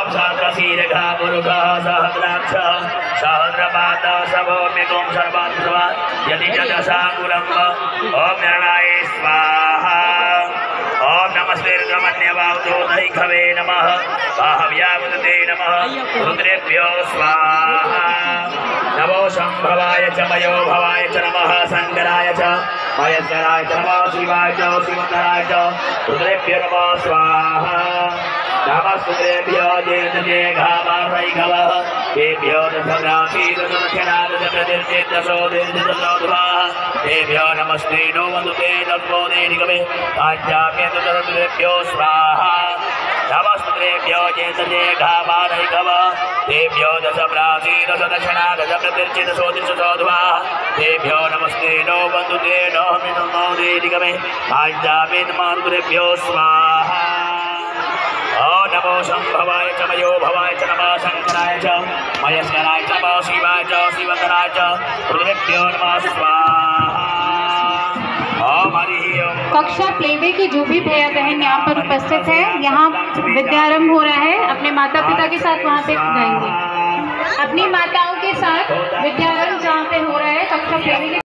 ओम सहस्रशीर्घा पुरुषः सहस्राक्ष सहस्रपाद सभौम्यकं सर्वान् यदि जदशाकुलम् ओम निर्णाय स्वाहा। ओम नमस्ते रुद्रमन्यवावतो दैखवे नमः बाहव्यावदते नमः रुद्रेभ्यो स्वाहा। नमो शंभवाय च मयो भवाय च नमः शंकराय च महेश्वराय च नमः शिवाय च शिवतराय च रुद्रेभ्यो नमः स्वाहा। नमस्तुभ्यो जय घामारैघवः तेभ्यो दशग्रासी दशदक्षिणा दशप्रतिर्चेदशो दीर्घदशोद्भवः तेभ्यो नमस्ते नो वन्दते नमो देनिगमे पाञ्चाम्ये तदरुद्रेभ्यो स्वाहा। नमस्तुभ्यो जय घामारैघवः तेभ्यो दशग्रासी दशदक्षिणा दशप्रतिर्चेदशो दीर्घदशोद्भवः तेभ्यो नमस्ते नो वन्दते नमो देनिगमे पाञ्चाम्ये तदरुद्रेभ्यो स्वाहा। ओम नमो शंभवाय च मयो भवाय च नमः शंकराय च महेश्वराय च नमः शिवाय च शिवतराय च रुद्रेभ्यो नमः स्वाहा। ओम हरि ओम। कक्षा प्लेवे के जो भी भैया बहन यहाँ पर उपस्थित है, यहाँ विद्यारंभ हो रहा है, अपने माता पिता के साथ वहाँ पे गाएंगे। अपनी माताओं के साथ विद्यारंभ जहाँ पे हो रहा है कक्षा प्लेवे